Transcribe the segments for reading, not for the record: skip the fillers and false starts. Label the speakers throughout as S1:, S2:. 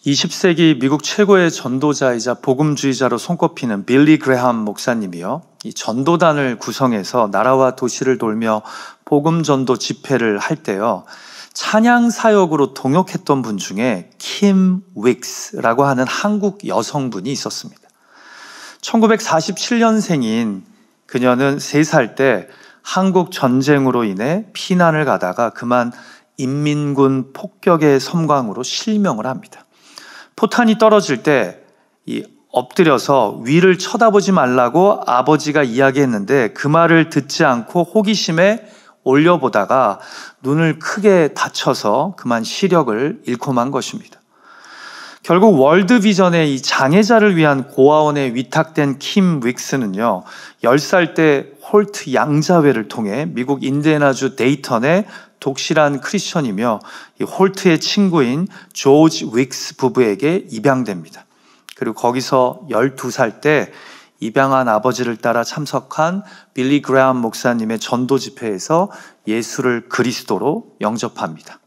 S1: 20세기 미국 최고의 전도자이자 복음주의자로 손꼽히는 빌리 그레함 목사님이요, 이 전도단을 구성해서 나라와 도시를 돌며 복음 전도 집회를 할 때요, 찬양 사역으로 동역했던 분 중에 킴 윅스라고 하는 한국 여성분이 있었습니다. 1947년생인 그녀는 3살 때 한국 전쟁으로 인해 피난을 가다가 그만 인민군 폭격의 섬광으로 실명을 합니다. 포탄이 떨어질 때 엎드려서 위를 쳐다보지 말라고 아버지가 이야기했는데 그 말을 듣지 않고 호기심에 올려보다가 눈을 크게 다쳐서 그만 시력을 잃고 만 것입니다. 결국 월드비전의 이 장애자를 위한 고아원에 위탁된 킴 윅스는요, 10살 때 홀트 양자회를 통해 미국 인디애나주 데이턴의 독실한 크리스천이며 이 홀트의 친구인 조지 윅스 부부에게 입양됩니다. 그리고 거기서 12살 때 입양한 아버지를 따라 참석한 빌리 그레함 목사님의 전도 집회에서 예수를 그리스도로 영접합니다.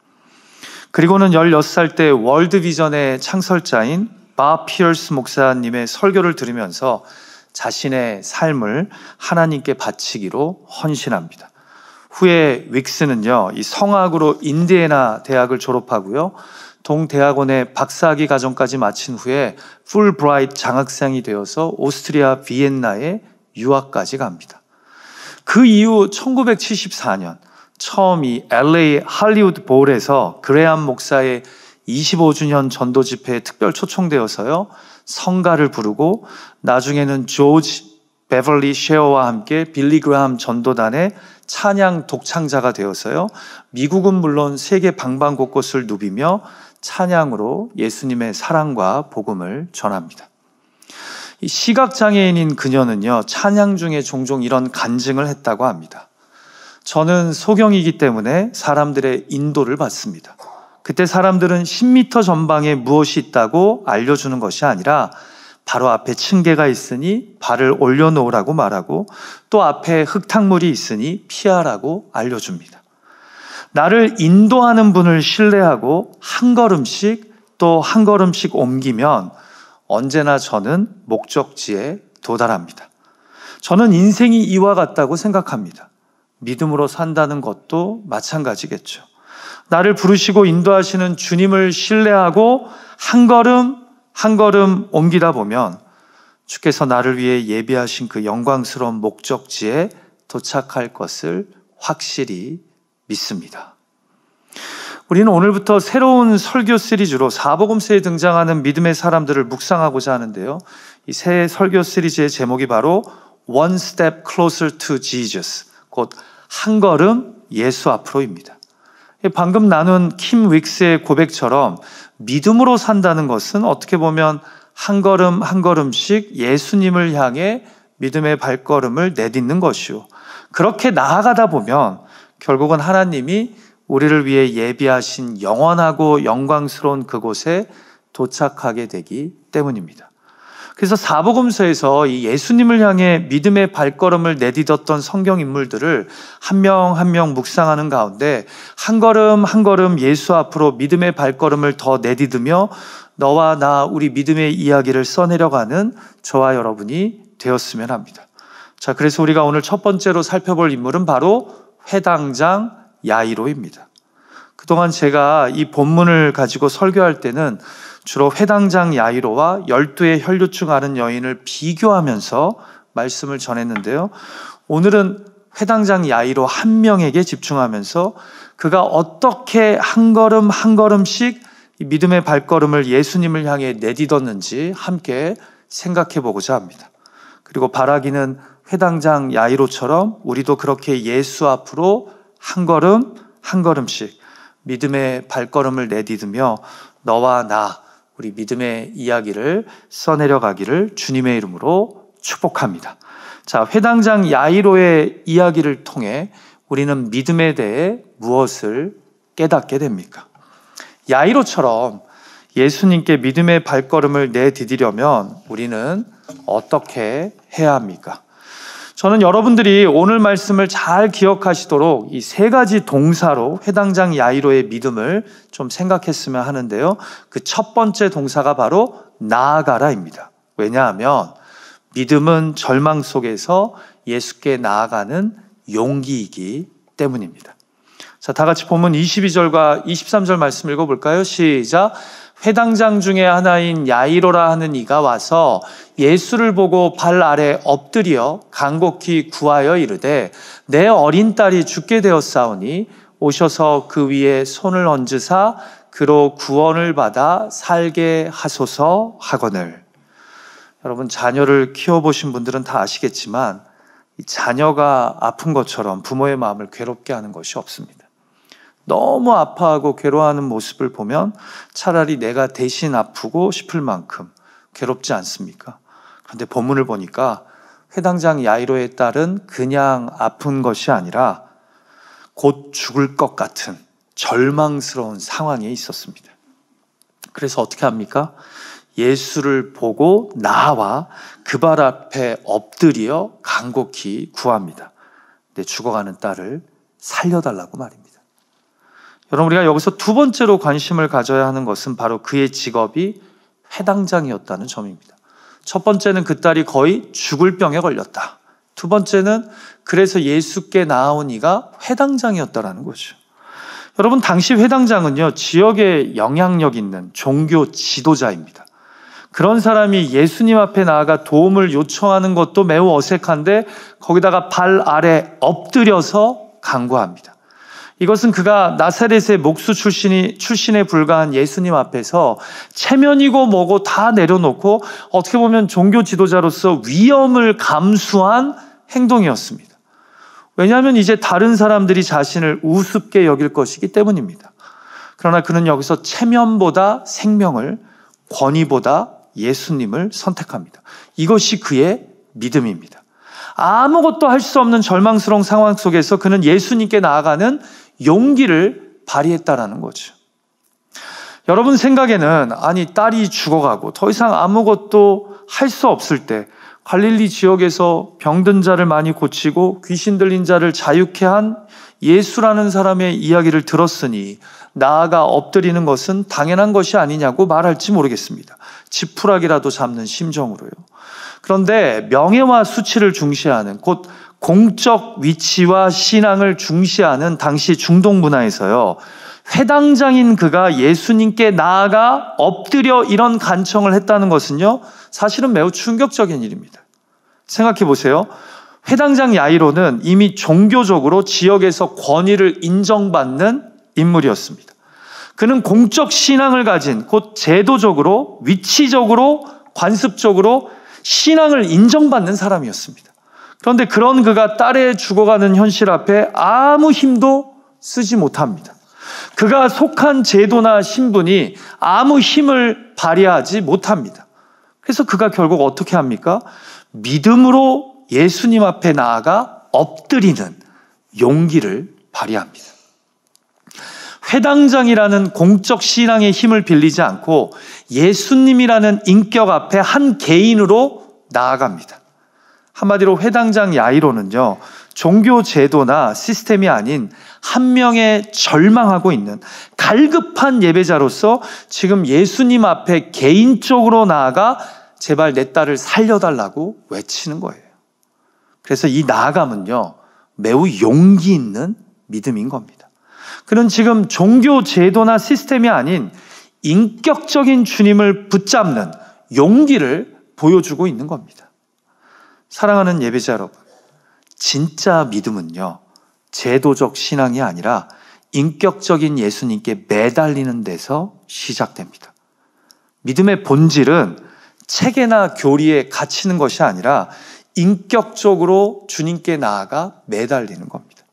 S1: 그리고는 16살 때 월드비전의 창설자인 밥 피어스 목사님의 설교를 들으면서 자신의 삶을 하나님께 바치기로 헌신합니다. 후에 윅스는요, 이 성악으로 인디애나 대학을 졸업하고요, 동대학원의 박사학위 과정까지 마친 후에 풀브라이트 장학생이 되어서 오스트리아 비엔나에 유학까지 갑니다. 그 이후 1974년 처음 이 LA 할리우드 볼에서 그레함 목사의 25주년 전도 집회에 특별 초청되어서요, 성가를 부르고 나중에는 조지 베벌리 셰어와 함께 빌리 그레함 전도단의 찬양 독창자가 되어서요, 미국은 물론 세계 방방곳곳을 누비며 찬양으로 예수님의 사랑과 복음을 전합니다. 이 시각장애인인 그녀는요, 찬양 중에 종종 이런 간증을 했다고 합니다. 저는 소경이기 때문에 사람들의 인도를 받습니다. 그때 사람들은 10m 전방에 무엇이 있다고 알려주는 것이 아니라 바로 앞에 층계가 있으니 발을 올려놓으라고 말하고 또 앞에 흙탕물이 있으니 피하라고 알려줍니다. 나를 인도하는 분을 신뢰하고 한 걸음씩 또 한 걸음씩 옮기면 언제나 저는 목적지에 도달합니다. 저는 인생이 이와 같다고 생각합니다. 믿음으로 산다는 것도 마찬가지겠죠. 나를 부르시고 인도하시는 주님을 신뢰하고 한 걸음 한 걸음 옮기다 보면 주께서 나를 위해 예비하신 그 영광스러운 목적지에 도착할 것을 확실히 믿습니다. 우리는 오늘부터 새로운 설교 시리즈로 사복음서에 등장하는 믿음의 사람들을 묵상하고자 하는데요, 이 새 설교 시리즈의 제목이 바로 One Step Closer to Jesus, 곧 한 걸음 예수 앞으로입니다. 방금 나눈 킴 윅스의 고백처럼 믿음으로 산다는 것은 어떻게 보면 한 걸음 한 걸음씩 예수님을 향해 믿음의 발걸음을 내딛는 것이요, 그렇게 나아가다 보면 결국은 하나님이 우리를 위해 예비하신 영원하고 영광스러운 그곳에 도착하게 되기 때문입니다. 그래서 사복음서에서 이 예수님을 향해 믿음의 발걸음을 내딛었던 성경 인물들을 한 명 한 명 묵상하는 가운데 한 걸음 한 걸음 예수 앞으로 믿음의 발걸음을 더 내딛으며 너와 나 우리 믿음의 이야기를 써내려가는 저와 여러분이 되었으면 합니다. 자, 그래서 우리가 오늘 첫 번째로 살펴볼 인물은 바로 회당장 야이로입니다. 그동안 제가 이 본문을 가지고 설교할 때는 주로 회당장 야이로와 12의 혈류증 앓은 여인을 비교하면서 말씀을 전했는데요, 오늘은 회당장 야이로 한 명에게 집중하면서 그가 어떻게 한 걸음 한 걸음씩 믿음의 발걸음을 예수님을 향해 내딛었는지 함께 생각해 보고자 합니다. 그리고 바라기는 회당장 야이로처럼 우리도 그렇게 예수 앞으로 한 걸음 한 걸음씩 믿음의 발걸음을 내딛으며 너와 나 우리 믿음의 이야기를 써내려가기를 주님의 이름으로 축복합니다. 자, 회당장 야이로의 이야기를 통해 우리는 믿음에 대해 무엇을 깨닫게 됩니까? 야이로처럼 예수님께 믿음의 발걸음을 내디디려면 우리는 어떻게 해야 합니까? 저는 여러분들이 오늘 말씀을 잘 기억하시도록 이 세 가지 동사로 회당장 야이로의 믿음을 좀 생각했으면 하는데요. 그 첫 번째 동사가 바로 나아가라입니다. 왜냐하면 믿음은 절망 속에서 예수께 나아가는 용기이기 때문입니다. 자, 다 같이 본문 22절과 23절 말씀 읽어볼까요? 시작. 회당장 중에 하나인 야이로라 하는 이가 와서 예수를 보고 발 아래 엎드려 간곡히 구하여 이르되 내 어린 딸이 죽게 되었사오니 오셔서 그 위에 손을 얹으사 그로 구원을 받아 살게 하소서 하거늘. 여러분, 자녀를 키워보신 분들은 다 아시겠지만 이 자녀가 아픈 것처럼 부모의 마음을 괴롭게 하는 것이 없습니다. 너무 아파하고 괴로워하는 모습을 보면 차라리 내가 대신 아프고 싶을 만큼 괴롭지 않습니까? 그런데 본문을 보니까 회당장 야이로의 딸은 그냥 아픈 것이 아니라 곧 죽을 것 같은 절망스러운 상황에 있었습니다. 그래서 어떻게 합니까? 예수를 보고 나와 그 발 앞에 엎드려 간곡히 구합니다. 내 죽어가는 딸을 살려달라고 말입니다. 여러분, 우리가 여기서 두 번째로 관심을 가져야 하는 것은 바로 그의 직업이 회당장이었다는 점입니다. 첫 번째는 그 딸이 거의 죽을 병에 걸렸다. 두 번째는 그래서 예수께 나아온 이가 회당장이었다라는 거죠. 여러분, 당시 회당장은요, 지역에 영향력 있는 종교 지도자입니다. 그런 사람이 예수님 앞에 나아가 도움을 요청하는 것도 매우 어색한데 거기다가 발 아래 엎드려서 간구합니다. 이것은 그가 나사렛의 목수 출신에 불과한 예수님 앞에서 체면이고 뭐고 다 내려놓고 어떻게 보면 종교 지도자로서 위험을 감수한 행동이었습니다. 왜냐하면 이제 다른 사람들이 자신을 우습게 여길 것이기 때문입니다. 그러나 그는 여기서 체면보다 생명을, 권위보다 예수님을 선택합니다. 이것이 그의 믿음입니다. 아무것도 할 수 없는 절망스러운 상황 속에서 그는 예수님께 나아가는 용기를 발휘했다라는 거죠. 여러분 생각에는 아니 딸이 죽어가고 더 이상 아무것도 할 수 없을 때 갈릴리 지역에서 병든 자를 많이 고치고 귀신 들린 자를 자유케 한 예수라는 사람의 이야기를 들었으니 나아가 엎드리는 것은 당연한 것이 아니냐고 말할지 모르겠습니다. 지푸라기라도 잡는 심정으로요. 그런데 명예와 수치를 중시하는 곧 공적 위치와 신앙을 중시하는 당시 중동 문화에서요, 회당장인 그가 예수님께 나아가 엎드려 이런 간청을 했다는 것은요, 사실은 매우 충격적인 일입니다. 생각해 보세요. 회당장 야이로는 이미 종교적으로 지역에서 권위를 인정받는 인물이었습니다. 그는 공적 신앙을 가진 곧 제도적으로, 위치적으로, 관습적으로 신앙을 인정받는 사람이었습니다. 그런데 그런 그가 딸의 죽어가는 현실 앞에 아무 힘도 쓰지 못합니다. 그가 속한 제도나 신분이 아무 힘을 발휘하지 못합니다. 그래서 그가 결국 어떻게 합니까? 믿음으로 예수님 앞에 나아가 엎드리는 용기를 발휘합니다. 회당장이라는 공적 신앙의 힘을 빌리지 않고 예수님이라는 인격 앞에 한 개인으로 나아갑니다. 한마디로 회당장 야이로는요, 종교 제도나 시스템이 아닌 한 명의 절망하고 있는 갈급한 예배자로서 지금 예수님 앞에 개인적으로 나아가 제발 내 딸을 살려달라고 외치는 거예요. 그래서 이 나아감은요, 매우 용기 있는 믿음인 겁니다. 그는 지금 종교 제도나 시스템이 아닌 인격적인 주님을 붙잡는 용기를 보여주고 있는 겁니다. 사랑하는 예배자 여러분, 진짜 믿음은요, 제도적 신앙이 아니라 인격적인 예수님께 매달리는 데서 시작됩니다. 믿음의 본질은 체계나 교리에 갇히는 것이 아니라 인격적으로 주님께 나아가 매달리는 겁니다.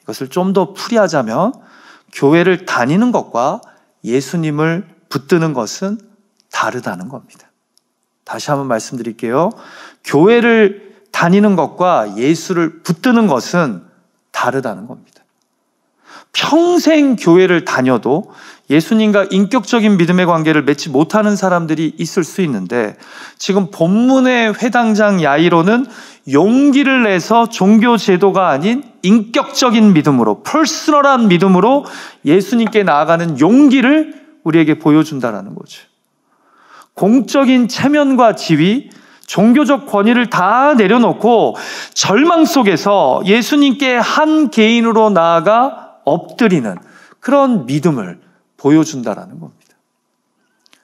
S1: 이것을 좀 더 풀이하자면 교회를 다니는 것과 예수님을 붙드는 것은 다르다는 겁니다. 다시 한번 말씀드릴게요. 교회를 다니는 것과 예수를 붙드는 것은 다르다는 겁니다. 평생 교회를 다녀도 예수님과 인격적인 믿음의 관계를 맺지 못하는 사람들이 있을 수 있는데, 지금 본문의 회당장 야이로는 용기를 내서 종교 제도가 아닌 인격적인 믿음으로, 퍼스널한 믿음으로 예수님께 나아가는 용기를 우리에게 보여준다는 거죠. 공적인 체면과 지위, 종교적 권위를 다 내려놓고 절망 속에서 예수님께 한 개인으로 나아가 엎드리는 그런 믿음을 보여준다라는 겁니다.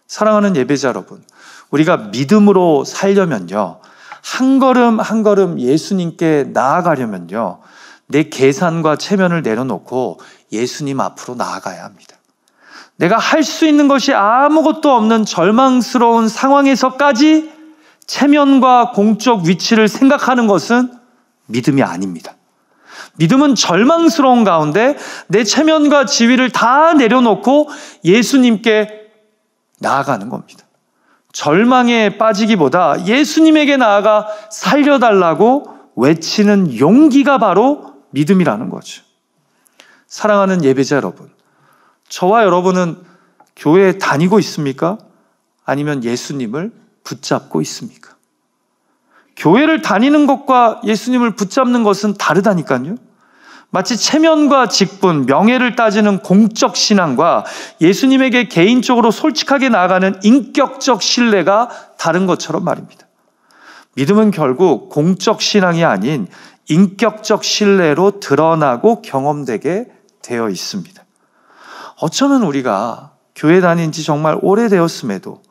S1: 사랑하는 예배자 여러분, 우리가 믿음으로 살려면요, 한 걸음 한 걸음 예수님께 나아가려면요, 내 계산과 체면을 내려놓고 예수님 앞으로 나아가야 합니다. 내가 할 수 있는 것이 아무것도 없는 절망스러운 상황에서까지 체면과 공적 위치를 생각하는 것은 믿음이 아닙니다. 믿음은 절망스러운 가운데 내 체면과 지위를 다 내려놓고 예수님께 나아가는 겁니다. 절망에 빠지기보다 예수님에게 나아가 살려달라고 외치는 용기가 바로 믿음이라는 거죠. 사랑하는 예배자 여러분, 저와 여러분은 교회에 다니고 있습니까? 아니면 예수님을 붙잡고 있습니까? 교회를 다니는 것과 예수님을 붙잡는 것은 다르다니까요. 마치 체면과 직분, 명예를 따지는 공적 신앙과 예수님에게 개인적으로 솔직하게 나아가는 인격적 신뢰가 다른 것처럼 말입니다. 믿음은 결국 공적 신앙이 아닌 인격적 신뢰로 드러나고 경험되게 되어 있습니다. 어쩌면 우리가 교회 다닌 지 정말 오래되었음에도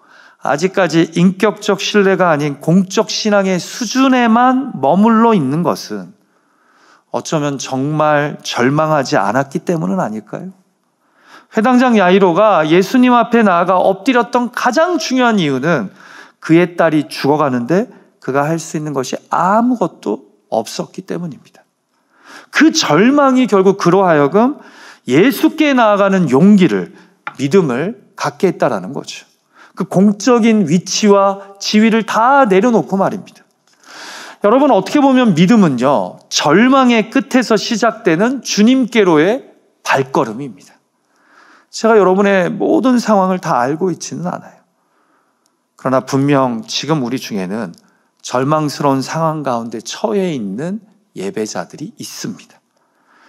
S1: 아직까지 인격적 신뢰가 아닌 공적 신앙의 수준에만 머물러 있는 것은 어쩌면 정말 절망하지 않았기 때문은 아닐까요? 회당장 야이로가 예수님 앞에 나아가 엎드렸던 가장 중요한 이유는 그의 딸이 죽어가는데 그가 할 수 있는 것이 아무것도 없었기 때문입니다. 그 절망이 결국 그로 하여금 예수께 나아가는 용기를, 믿음을 갖게 했다라는 거죠. 그 공적인 위치와 지위를 다 내려놓고 말입니다. 여러분, 어떻게 보면 믿음은요, 절망의 끝에서 시작되는 주님께로의 발걸음입니다. 제가 여러분의 모든 상황을 다 알고 있지는 않아요. 그러나 분명 지금 우리 중에는 절망스러운 상황 가운데 처해 있는 예배자들이 있습니다.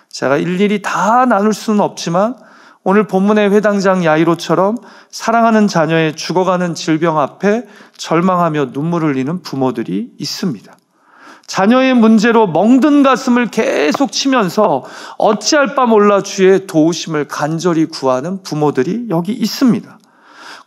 S1: 제가 일일이 다 나눌 수는 없지만 오늘 본문의 회당장 야이로처럼 사랑하는 자녀의 죽어가는 질병 앞에 절망하며 눈물을 흘리는 부모들이 있습니다. 자녀의 문제로 멍든 가슴을 계속 치면서 어찌할 바 몰라 주의 도우심을 간절히 구하는 부모들이 여기 있습니다.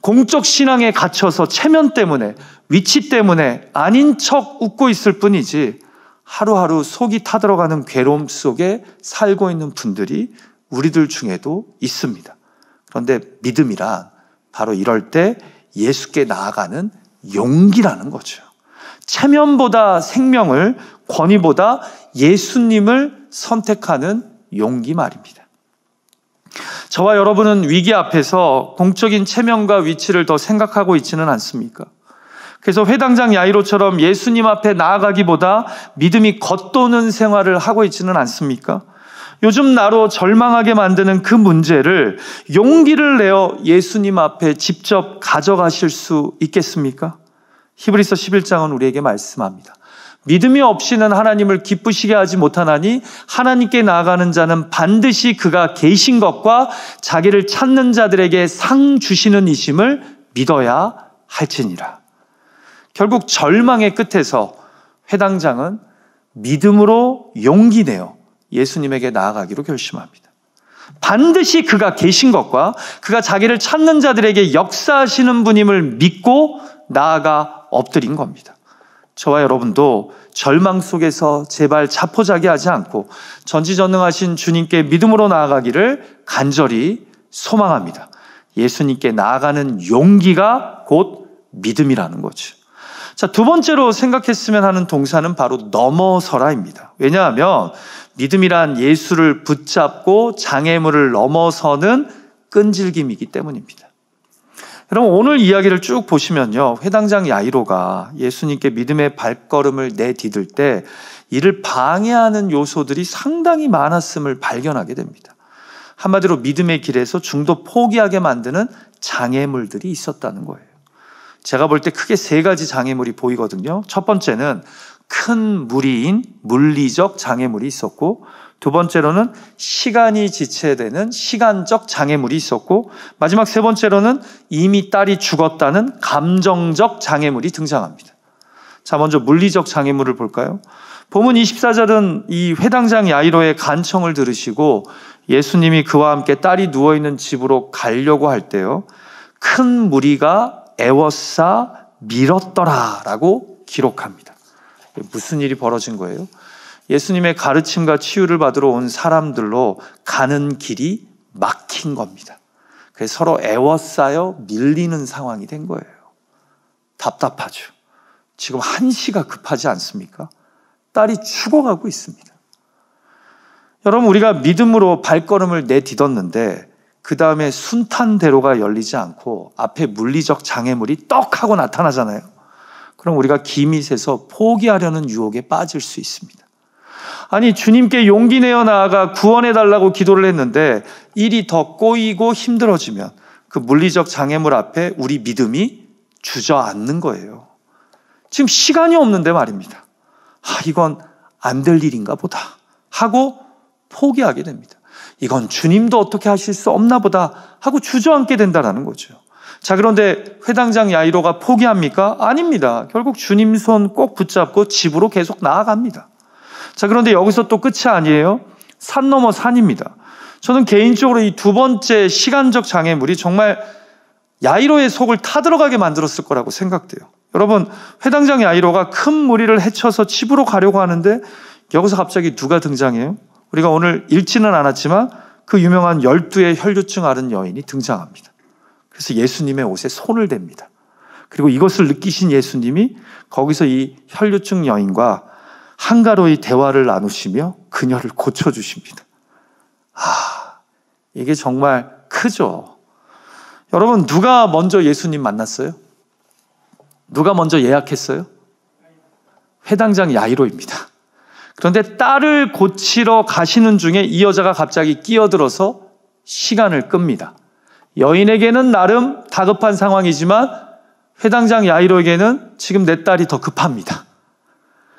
S1: 공적 신앙에 갇혀서 체면 때문에, 위치 때문에 아닌 척 웃고 있을 뿐이지 하루하루 속이 타들어가는 괴로움 속에 살고 있는 분들이 우리들 중에도 있습니다. 그런데 믿음이란 바로 이럴 때 예수께 나아가는 용기라는 거죠. 체면보다 생명을, 권위보다 예수님을 선택하는 용기 말입니다. 저와 여러분은 위기 앞에서 공적인 체면과 위치를 더 생각하고 있지는 않습니까? 그래서 회당장 야이로처럼 예수님 앞에 나아가기보다 믿음이 겉도는 생활을 하고 있지는 않습니까? 요즘 나로 절망하게 만드는 그 문제를 용기를 내어 예수님 앞에 직접 가져가실 수 있겠습니까? 히브리서 11장은 우리에게 말씀합니다. 믿음이 없이는 하나님을 기쁘시게 하지 못하나니 하나님께 나아가는 자는 반드시 그가 계신 것과 자기를 찾는 자들에게 상 주시는 이심을 믿어야 할지니라. 결국 절망의 끝에서 회당장은 믿음으로 용기 내어 예수님에게 나아가기로 결심합니다. 반드시 그가 계신 것과 그가 자기를 찾는 자들에게 역사하시는 분임을 믿고 나아가 엎드린 겁니다. 저와 여러분도 절망 속에서 제발 자포자기하지 않고 전지전능하신 주님께 믿음으로 나아가기를 간절히 소망합니다. 예수님께 나아가는 용기가 곧 믿음이라는 거죠. 자, 두 번째로 생각했으면 하는 동사는 바로 넘어서라입니다. 왜냐하면 믿음이란 예수를 붙잡고 장애물을 넘어서는 끈질김이기 때문입니다. 여러분, 오늘 이야기를 쭉 보시면요, 회당장 야이로가 예수님께 믿음의 발걸음을 내디딜 때 이를 방해하는 요소들이 상당히 많았음을 발견하게 됩니다. 한마디로 믿음의 길에서 중도 포기하게 만드는 장애물들이 있었다는 거예요. 제가 볼 때 크게 세 가지 장애물이 보이거든요. 첫 번째는 큰 무리인 물리적 장애물이 있었고, 두 번째로는 시간이 지체되는 시간적 장애물이 있었고, 마지막 세 번째로는 이미 딸이 죽었다는 감정적 장애물이 등장합니다. 자, 먼저 물리적 장애물을 볼까요? 본문 24절은 이 회당장 야이로의 간청을 들으시고 예수님이 그와 함께 딸이 누워있는 집으로 가려고 할 때요, 큰 무리가 애워싸 밀었더라 라고 기록합니다. 무슨 일이 벌어진 거예요? 예수님의 가르침과 치유를 받으러 온 사람들로 가는 길이 막힌 겁니다. 그래서 서로 애워싸여 밀리는 상황이 된 거예요. 답답하죠. 지금 한시가 급하지 않습니까? 딸이 죽어가고 있습니다. 여러분, 우리가 믿음으로 발걸음을 내딛었는데 그 다음에 순탄대로가 열리지 않고 앞에 물리적 장애물이 떡 하고 나타나잖아요. 그럼 우리가 기미 새서 포기하려는 유혹에 빠질 수 있습니다. 아니, 주님께 용기 내어 나아가 구원해달라고 기도를 했는데 일이 더 꼬이고 힘들어지면 그 물리적 장애물 앞에 우리 믿음이 주저앉는 거예요. 지금 시간이 없는데 말입니다. 이건 안 될 일인가 보다 하고 포기하게 됩니다. 이건 주님도 어떻게 하실 수 없나 보다 하고 주저앉게 된다는 거죠. 자, 그런데 회당장 야이로가 포기합니까? 아닙니다. 결국 주님 손 꼭 붙잡고 집으로 계속 나아갑니다. 자, 그런데 여기서 또 끝이 아니에요. 산 넘어 산입니다. 저는 개인적으로 이 두 번째 시간적 장애물이 정말 야이로의 속을 타들어가게 만들었을 거라고 생각돼요. 여러분, 회당장 야이로가 큰 무리를 헤쳐서 집으로 가려고 하는데 여기서 갑자기 누가 등장해요? 우리가 오늘 읽지는 않았지만 그 유명한 12의 혈류증 앓은 여인이 등장합니다. 그래서 예수님의 옷에 손을 댑니다. 그리고 이것을 느끼신 예수님이 거기서 이 혈류증 여인과 한가로이 대화를 나누시며 그녀를 고쳐주십니다. 이게 정말 크죠. 여러분, 누가 먼저 예수님 만났어요? 누가 먼저 예약했어요? 회당장 야이로입니다. 그런데 딸을 고치러 가시는 중에 이 여자가 갑자기 끼어들어서 시간을 끕니다. 여인에게는 나름 다급한 상황이지만 회당장 야이로에게는 지금 내 딸이 더 급합니다.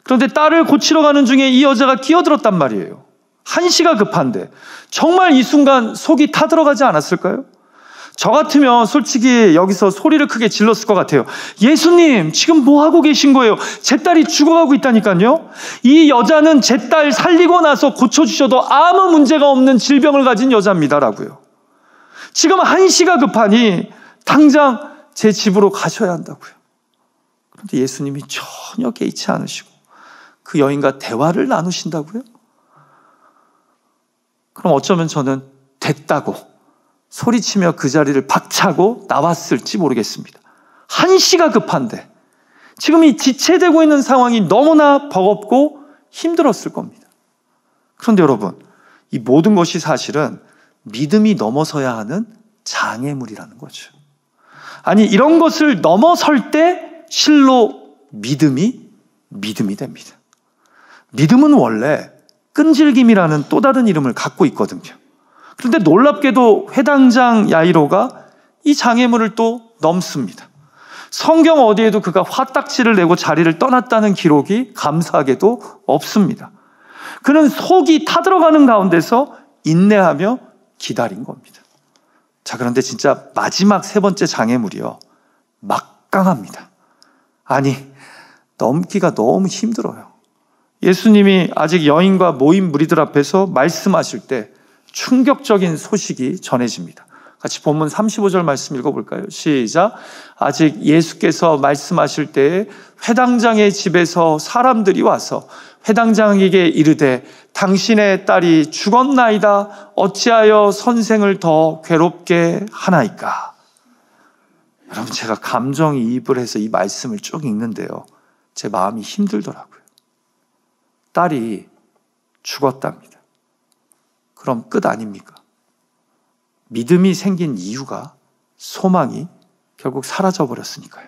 S1: 그런데 딸을 고치러 가는 중에 이 여자가 끼어들었단 말이에요. 한시가 급한데 정말 이 순간 속이 타들어가지 않았을까요? 저 같으면 솔직히 여기서 소리를 크게 질렀을 것 같아요. 예수님, 지금 뭐 하고 계신 거예요? 제 딸이 죽어가고 있다니까요. 이 여자는 제 딸 살리고 나서 고쳐주셔도 아무 문제가 없는 질병을 가진 여자입니다라고요. 지금 한시가 급하니 당장 제 집으로 가셔야 한다고요. 그런데 예수님이 전혀 개의치 않으시고 그 여인과 대화를 나누신다고요? 그럼 어쩌면 저는 됐다고 소리치며 그 자리를 박차고 나왔을지 모르겠습니다. 한시가 급한데 지금 이 지체되고 있는 상황이 너무나 버겁고 힘들었을 겁니다. 그런데 여러분, 이 모든 것이 사실은 믿음이 넘어서야 하는 장애물이라는 거죠. 아니, 이런 것을 넘어설 때 실로 믿음이 됩니다. 믿음은 원래 끈질김이라는 또 다른 이름을 갖고 있거든요. 그런데 놀랍게도 회당장 야이로가 이 장애물을 또 넘습니다. 성경 어디에도 그가 화딱지를 내고 자리를 떠났다는 기록이 감사하게도 없습니다. 그는 속이 타들어가는 가운데서 인내하며 기다린 겁니다. 자, 그런데 진짜 마지막 세 번째 장애물이요, 막강합니다. 아니, 넘기가 너무 힘들어요. 예수님이 아직 여인과 모인 무리들 앞에서 말씀하실 때 충격적인 소식이 전해집니다. 같이 본문 35절 말씀 읽어볼까요? 시작. 아직 예수께서 말씀하실 때에 회당장의 집에서 사람들이 와서 회당장에게 이르되 당신의 딸이 죽었나이다. 어찌하여 선생을 더 괴롭게 하나이까? 여러분, 제가 감정이입을 해서 이 말씀을 쭉 읽는데요, 제 마음이 힘들더라고요. 딸이 죽었답니다. 그럼 끝 아닙니까? 믿음이 생긴 이유가, 소망이 결국 사라져버렸으니까요.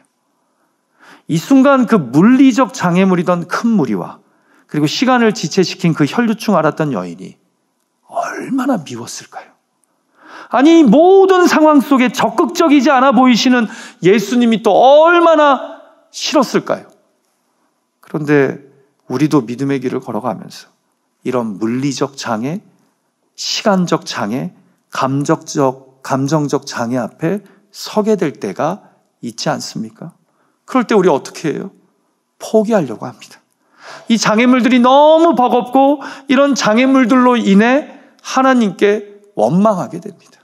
S1: 이 순간 그 물리적 장애물이던 큰 무리와 그리고 시간을 지체시킨 그 혈류증 앓았던 여인이 얼마나 미웠을까요? 아니, 모든 상황 속에 적극적이지 않아 보이시는 예수님이 또 얼마나 싫었을까요? 그런데 우리도 믿음의 길을 걸어가면서 이런 물리적 장애, 시간적 장애, 감정적 장애 앞에 서게 될 때가 있지 않습니까? 그럴 때 우리 어떻게 해요? 포기하려고 합니다. 이 장애물들이 너무 버겁고 이런 장애물들로 인해 하나님께 원망하게 됩니다.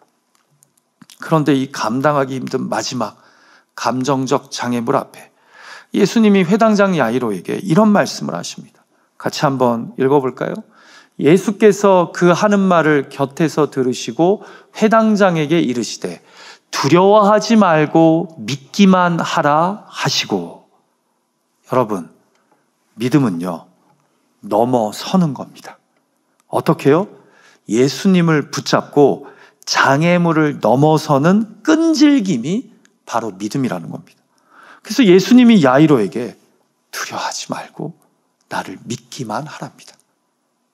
S1: 그런데 이 감당하기 힘든 마지막 감정적 장애물 앞에 예수님이 회당장 야이로에게 이런 말씀을 하십니다. 같이 한번 읽어볼까요? 예수께서 그 하는 말을 곁에서 들으시고 회당장에게 이르시되 두려워하지 말고 믿기만 하라 하시고. 여러분, 믿음은요, 넘어서는 겁니다. 어떻게요? 예수님을 붙잡고 장애물을 넘어서는 끈질김이 바로 믿음이라는 겁니다. 그래서 예수님이 야이로에게 두려워하지 말고 나를 믿기만 하랍니다.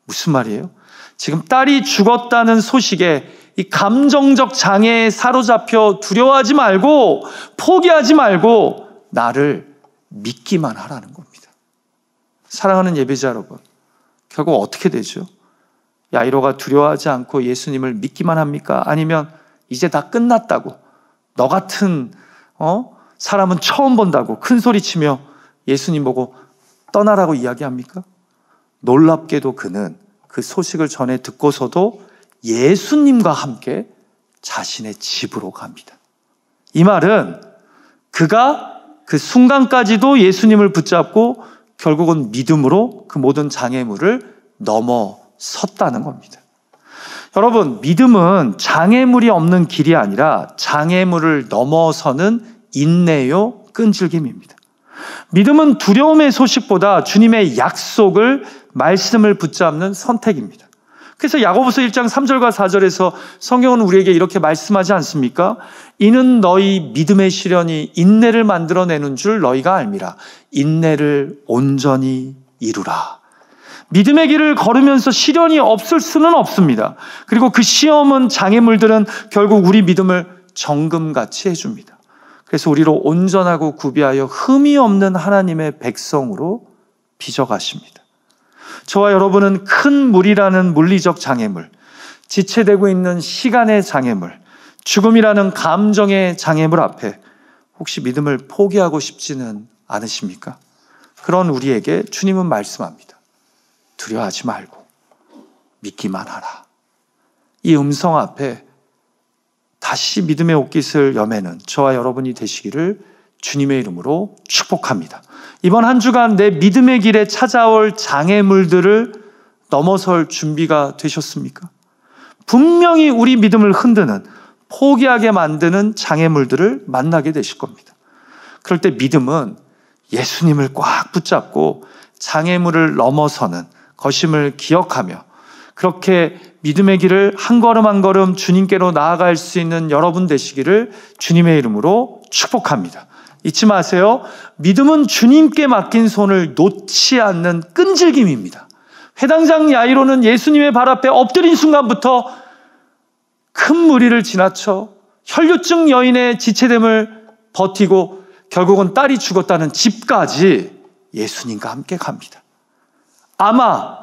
S1: 무슨 말이에요? 지금 딸이 죽었다는 소식에 이 감정적 장애에 사로잡혀 두려워하지 말고 포기하지 말고 나를 믿기만 하라는 겁니다. 사랑하는 예배자 여러분, 결국 어떻게 되죠? 야이로가 두려워하지 않고 예수님을 믿기만 합니까? 아니면 이제 다 끝났다고, 너 같은 사람은 처음 본다고 큰 소리치며 예수님 보고 떠나라고 이야기합니까? 놀랍게도 그는 그 소식을 전해 듣고서도 예수님과 함께 자신의 집으로 갑니다. 이 말은 그가 그 순간까지도 예수님을 붙잡고 결국은 믿음으로 그 모든 장애물을 넘어섰다는 겁니다. 여러분, 믿음은 장애물이 없는 길이 아니라 장애물을 넘어서는 인내요, 끈질김입니다. 믿음은 두려움의 소식보다 주님의 약속을, 말씀을 붙잡는 선택입니다. 그래서 야고보서 1장 3절과 4절에서 성경은 우리에게 이렇게 말씀하지 않습니까? 이는 너희 믿음의 시련이 인내를 만들어내는 줄 너희가 알미라. 인내를 온전히 이루라. 믿음의 길을 걸으면서 시련이 없을 수는 없습니다. 그리고 그 시험은, 장애물들은 결국 우리 믿음을 정금같이 해줍니다. 그래서 우리로 온전하고 구비하여 흠이 없는 하나님의 백성으로 빚어가십니다. 저와 여러분은 큰 물이라는 물리적 장애물, 지체되고 있는 시간의 장애물, 죽음이라는 감정의 장애물 앞에 혹시 믿음을 포기하고 싶지는 않으십니까? 그런 우리에게 주님은 말씀합니다. 두려워하지 말고 믿기만 하라. 이 음성 앞에 다시 믿음의 옷깃을 여매는 저와 여러분이 되시기를 주님의 이름으로 축복합니다. 이번 한 주간 내 믿음의 길에 찾아올 장애물들을 넘어설 준비가 되셨습니까? 분명히 우리 믿음을 흔드는, 포기하게 만드는 장애물들을 만나게 되실 겁니다. 그럴 때 믿음은 예수님을 꽉 붙잡고 장애물을 넘어서는 것임을 기억하며 그렇게 믿음의 길을 한 걸음 한 걸음 주님께로 나아갈 수 있는 여러분 되시기를 주님의 이름으로 축복합니다. 잊지 마세요. 믿음은 주님께 맡긴 손을 놓지 않는 끈질김입니다. 회당장 야이로는 예수님의 발 앞에 엎드린 순간부터 큰 무리를 지나쳐 혈류증 여인의 지체됨을 버티고 결국은 딸이 죽었다는 집까지 예수님과 함께 갑니다. 아마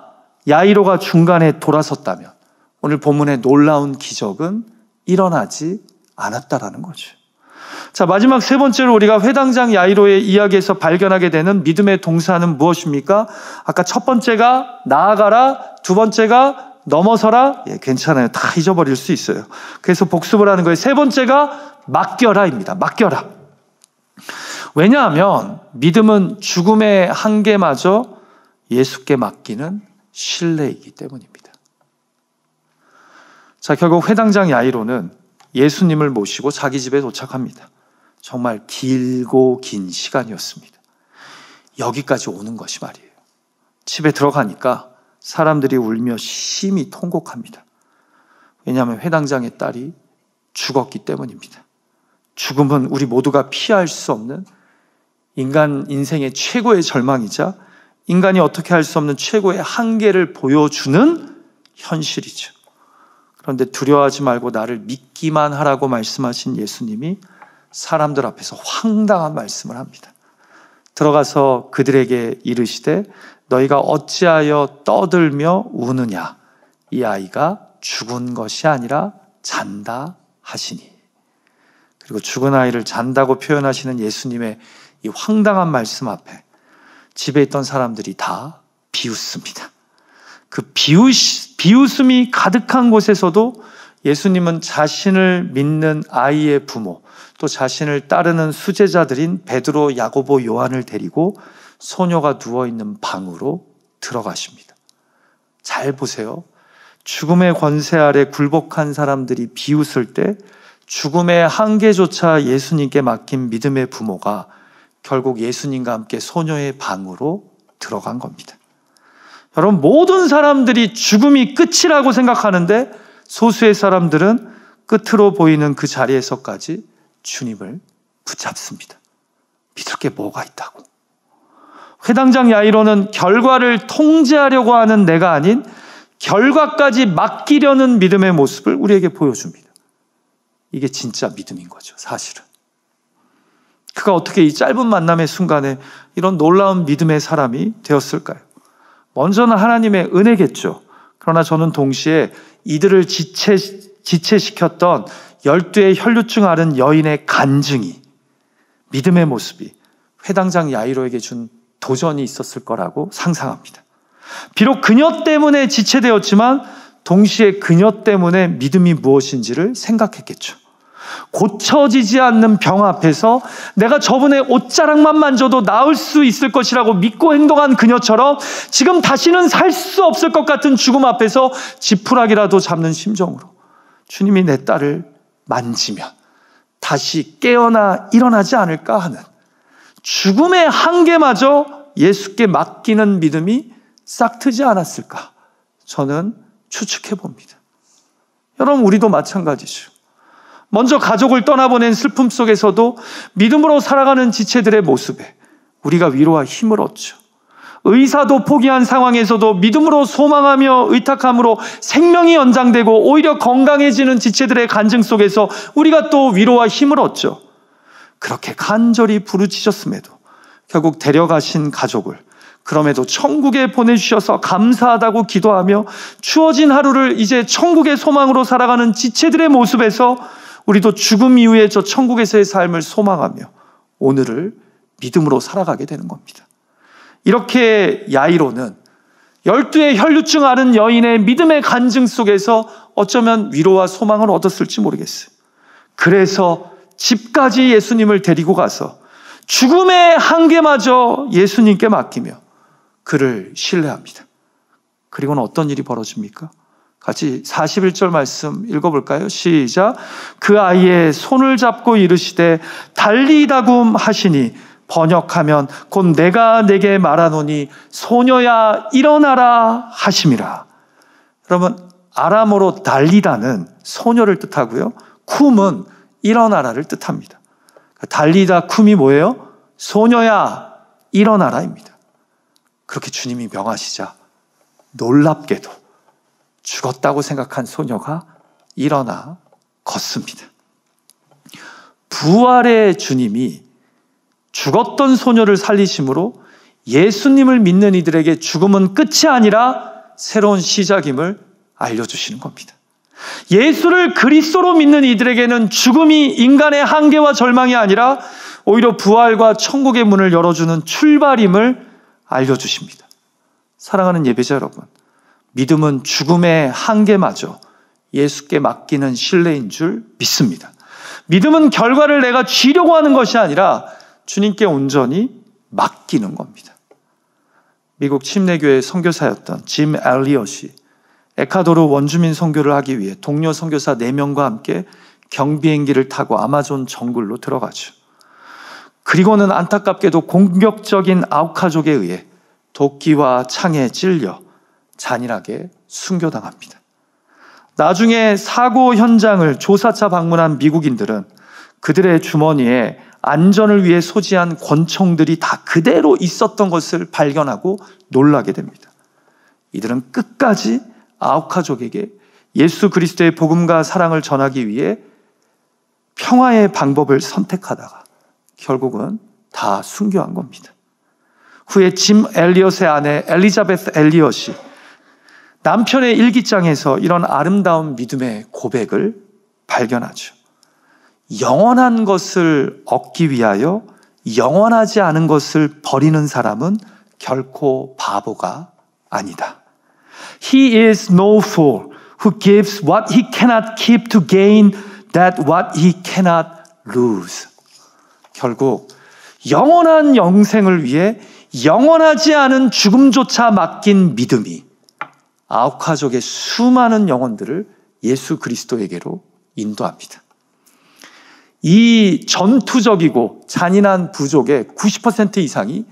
S1: 야이로가 중간에 돌아섰다면 오늘 본문의 놀라운 기적은 일어나지 않았다라는 거죠. 자, 마지막 세 번째로 우리가 회당장 야이로의 이야기에서 발견하게 되는 믿음의 동사는 무엇입니까? 아까 첫 번째가 나아가라, 두 번째가 넘어서라. 괜찮아요. 다 잊어버릴 수 있어요. 그래서 복습을 하는 거예요. 세 번째가 맡겨라입니다. 맡겨라. 왜냐하면 믿음은 죽음의 한계마저 예수께 맡기는 신뢰이기 때문입니다. 자, 결국 회당장 야이로는 예수님을 모시고 자기 집에 도착합니다. 정말 길고 긴 시간이었습니다. 여기까지 오는 것이 말이에요. 집에 들어가니까 사람들이 울며 심히 통곡합니다. 왜냐하면 회당장의 딸이 죽었기 때문입니다. 죽음은 우리 모두가 피할 수 없는 인간 인생의 최고의 절망이자 인간이 어떻게 할 수 없는 최고의 한계를 보여주는 현실이죠. 그런데 두려워하지 말고 나를 믿기만 하라고 말씀하신 예수님이 사람들 앞에서 황당한 말씀을 합니다. 들어가서 그들에게 이르시되 너희가 어찌하여 떠들며 우느냐? 이 아이가 죽은 것이 아니라 잔다 하시니. 그리고 죽은 아이를 잔다고 표현하시는 예수님의 이 황당한 말씀 앞에 집에 있던 사람들이 다 비웃습니다. 그 비웃음이 가득한 곳에서도 예수님은 자신을 믿는 아이의 부모, 또 자신을 따르는 수제자들인 베드로, 야고보, 요한을 데리고 소녀가 누워있는 방으로 들어가십니다. 잘 보세요. 죽음의 권세 아래 굴복한 사람들이 비웃을 때 죽음의 한계조차 예수님께 맡긴 믿음의 부모가 결국 예수님과 함께 소녀의 방으로 들어간 겁니다. 여러분, 모든 사람들이 죽음이 끝이라고 생각하는데 소수의 사람들은 끝으로 보이는 그 자리에서까지 주님을 붙잡습니다. 믿을 게 뭐가 있다고. 회당장 야이로는 결과를 통제하려고 하는 내가 아닌 결과까지 맡기려는 믿음의 모습을 우리에게 보여줍니다. 이게 진짜 믿음인 거죠, 사실은. 그가 어떻게 이 짧은 만남의 순간에 이런 놀라운 믿음의 사람이 되었을까요? 먼저는 하나님의 은혜겠죠. 그러나 저는 동시에 이들을 지체시켰던 12의 혈류증 앓은 여인의 간증이, 믿음의 모습이 회당장 야이로에게 준 도전이 있었을 거라고 상상합니다. 비록 그녀 때문에 지체되었지만 동시에 그녀 때문에 믿음이 무엇인지를 생각했겠죠. 고쳐지지 않는 병 앞에서 내가 저분의 옷자락만 만져도 나을 수 있을 것이라고 믿고 행동한 그녀처럼 지금 다시는 살 수 없을 것 같은 죽음 앞에서 지푸라기라도 잡는 심정으로 주님이 내 딸을 만지면 다시 깨어나 일어나지 않을까 하는 죽음의 한계마저 예수께 맡기는 믿음이 싹트지 않았을까 저는 추측해 봅니다. 여러분, 우리도 마찬가지죠. 먼저 가족을 떠나보낸 슬픔 속에서도 믿음으로 살아가는 지체들의 모습에 우리가 위로와 힘을 얻죠. 의사도 포기한 상황에서도 믿음으로 소망하며 의탁함으로 생명이 연장되고 오히려 건강해지는 지체들의 간증 속에서 우리가 또 위로와 힘을 얻죠. 그렇게 간절히 부르짖었음에도 결국 데려가신 가족을 그럼에도 천국에 보내주셔서 감사하다고 기도하며 추워진 하루를 이제 천국의 소망으로 살아가는 지체들의 모습에서 우리도 죽음 이후에 저 천국에서의 삶을 소망하며 오늘을 믿음으로 살아가게 되는 겁니다. 이렇게 야이로는 12의 혈류증 앓은 여인의 믿음의 간증 속에서 어쩌면 위로와 소망을 얻었을지 모르겠어요. 그래서 집까지 예수님을 데리고 가서 죽음의 한계마저 예수님께 맡기며 그를 신뢰합니다. 그리고는 어떤 일이 벌어집니까? 같이 41절 말씀 읽어볼까요? 시작. 그 아이의 손을 잡고 이르시되 달리다굼 하시니 번역하면 곧 내가 내게 말하노니 소녀야 일어나라 하심이라. 여러분, 아람어로 달리다는 소녀를 뜻하고요. 쿰은 일어나라를 뜻합니다. 달리다 쿰이 뭐예요? 소녀야 일어나라입니다. 그렇게 주님이 명하시자 놀랍게도 죽었다고 생각한 소녀가 일어나 걷습니다. 부활의 주님이 죽었던 소녀를 살리심으로 예수님을 믿는 이들에게 죽음은 끝이 아니라 새로운 시작임을 알려주시는 겁니다. 예수를 그리스도로 믿는 이들에게는 죽음이 인간의 한계와 절망이 아니라 오히려 부활과 천국의 문을 열어주는 출발임을 알려주십니다. 사랑하는 예배자 여러분, 믿음은 죽음의 한계마저 예수께 맡기는 신뢰인 줄 믿습니다. 믿음은 결과를 내가 쥐려고 하는 것이 아니라 주님께 온전히 맡기는 겁니다. 미국 침례교회 선교사였던 짐 엘리엇이 에콰도르 원주민 선교를 하기 위해 동료 선교사 4명과 함께 경비행기를 타고 아마존 정글로 들어가죠. 그리고는 안타깝게도 공격적인 아우카족에 의해 도끼와 창에 찔려 잔인하게 순교당합니다. 나중에 사고 현장을 조사차 방문한 미국인들은 그들의 주머니에 안전을 위해 소지한 권총들이 다 그대로 있었던 것을 발견하고 놀라게 됩니다. 이들은 끝까지 아우카족에게 예수 그리스도의 복음과 사랑을 전하기 위해 평화의 방법을 선택하다가 결국은 다 순교한 겁니다. 후에 짐 엘리엇의 아내 엘리자베스 엘리엇이 남편의 일기장에서 이런 아름다운 믿음의 고백을 발견하죠. 영원한 것을 얻기 위하여 영원하지 않은 것을 버리는 사람은 결코 바보가 아니다. He is no fool who gives what he cannot keep to gain that what he cannot lose. 결국 영원한 영생을 위해 영원하지 않은 죽음조차 맡긴 믿음이 아우카족의 수많은 영혼들을 예수 그리스도에게로 인도합니다. 이 전투적이고 잔인한 부족의 90% 이상이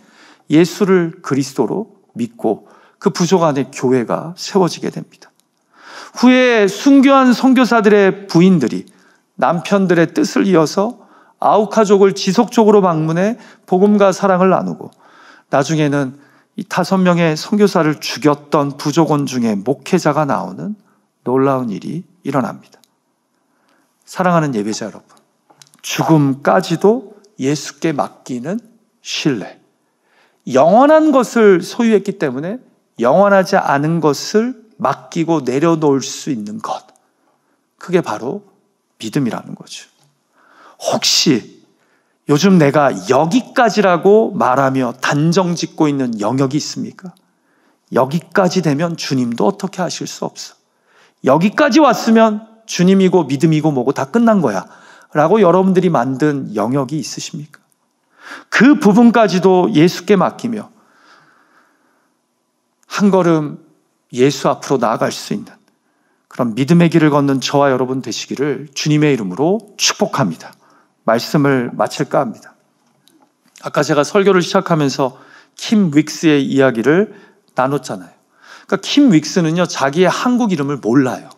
S1: 예수를 그리스도로 믿고 그 부족 안에 교회가 세워지게 됩니다. 후에 순교한 선교사들의 부인들이 남편들의 뜻을 이어서 아우카족을 지속적으로 방문해 복음과 사랑을 나누고 나중에는 이 5명의 선교사를 죽였던 부족원 중에 목회자가 나오는 놀라운 일이 일어납니다. 사랑하는 예배자 여러분, 죽음까지도 예수께 맡기는 신뢰. 영원한 것을 소유했기 때문에 영원하지 않은 것을 맡기고 내려놓을 수 있는 것. 그게 바로 믿음이라는 거죠. 혹시 요즘 내가 여기까지라고 말하며 단정 짓고 있는 영역이 있습니까? 여기까지 되면 주님도 어떻게 하실 수 없어. 여기까지 왔으면 주님이고 믿음이고 뭐고 다 끝난 거야 라고 여러분들이 만든 영역이 있으십니까? 그 부분까지도 예수께 맡기며 한 걸음 예수 앞으로 나아갈 수 있는 그런 믿음의 길을 걷는 저와 여러분 되시기를 주님의 이름으로 축복합니다. 말씀을 마칠까 합니다. 아까 제가 설교를 시작하면서 킴 윅스의 이야기를 나눴잖아요. 그러니까 킴 윅스는요, 자기의 한국 이름을 몰라요.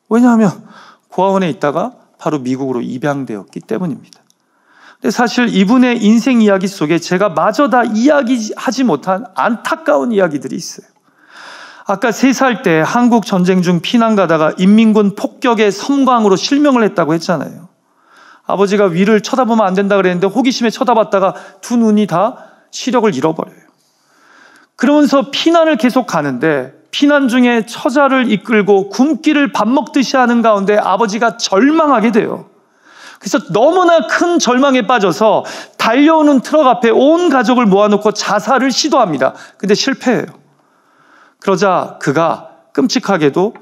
S1: 왜냐하면 고아원에 있다가 바로 미국으로 입양되었기 때문입니다. 근데 사실 이분의 인생 이야기 속에 제가 마저 다 이야기하지 못한 안타까운 이야기들이 있어요. 아까 3살 때 한국 전쟁 중 피난 가다가 인민군 폭격의 섬광으로 실명을 했다고 했잖아요. 아버지가 위를 쳐다보면 안 된다 그랬는데 호기심에 쳐다봤다가 두 눈이 다 시력을 잃어버려요. 그러면서 피난을 계속 가는데 피난 중에 처자를 이끌고 굶기를 밥 먹듯이 하는 가운데 아버지가 절망하게 돼요. 그래서 너무나 큰 절망에 빠져서 달려오는 트럭 앞에 온 가족을 모아놓고 자살을 시도합니다. 근데 실패해요. 그러자 그가 끔찍하게도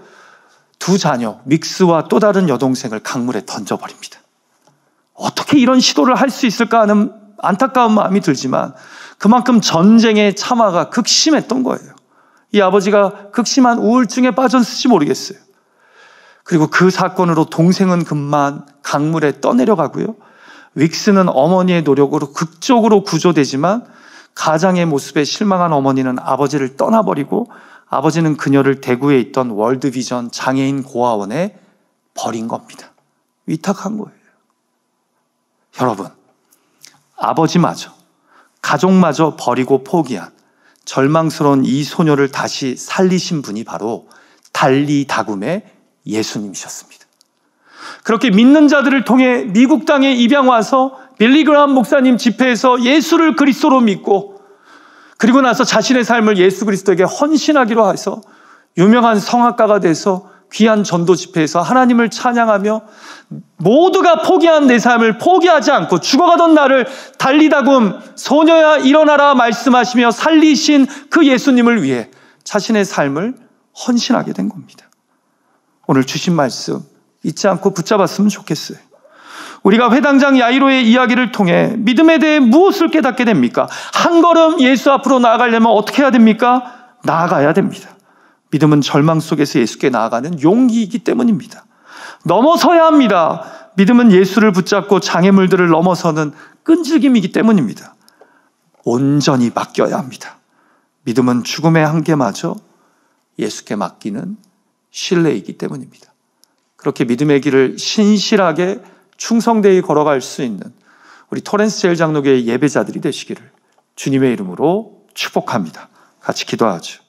S1: 두 자녀, 믹스와 또 다른 여동생을 강물에 던져버립니다. 어떻게 이런 시도를 할 수 있을까 하는 안타까운 마음이 들지만 그만큼 전쟁의 참화가 극심했던 거예요. 이 아버지가 극심한 우울증에 빠졌을지 모르겠어요. 그리고 그 사건으로 동생은 금만 강물에 떠내려가고요. 윅스는 어머니의 노력으로 극적으로 구조되지만 가장의 모습에 실망한 어머니는 아버지를 떠나버리고 아버지는 그녀를 대구에 있던 월드비전 장애인 고아원에 버린 겁니다. 위탁한 거예요. 여러분, 아버지마저 가족마저 버리고 포기한 절망스러운 이 소녀를 다시 살리신 분이 바로 달리 다굼의 예수님이셨습니다. 그렇게 믿는 자들을 통해 미국 땅에 입양 와서 빌리 그라함 목사님 집회에서 예수를 그리스도로 믿고 그리고 나서 자신의 삶을 예수 그리스도에게 헌신하기로 해서 유명한 성악가가 돼서 귀한 전도 집회에서 하나님을 찬양하며 모두가 포기한 내 삶을 포기하지 않고 죽어가던 나를 달리 다굼 소녀야 일어나라 말씀하시며 살리신 그 예수님을 위해 자신의 삶을 헌신하게 된 겁니다. 오늘 주신 말씀 잊지 않고 붙잡았으면 좋겠어요. 우리가 회당장 야이로의 이야기를 통해 믿음에 대해 무엇을 깨닫게 됩니까? 한 걸음 예수 앞으로 나아가려면 어떻게 해야 됩니까? 나아가야 됩니다. 믿음은 절망 속에서 예수께 나아가는 용기이기 때문입니다. 넘어서야 합니다. 믿음은 예수를 붙잡고 장애물들을 넘어서는 끈질김이기 때문입니다. 온전히 맡겨야 합니다. 믿음은 죽음의 한계마저 예수께 맡기는 신뢰이기 때문입니다. 그렇게 믿음의 길을 신실하게 충성되이 걸어갈 수 있는 우리 토렌스 제일장로교의 예배자들이 되시기를 주님의 이름으로 축복합니다. 같이 기도하죠.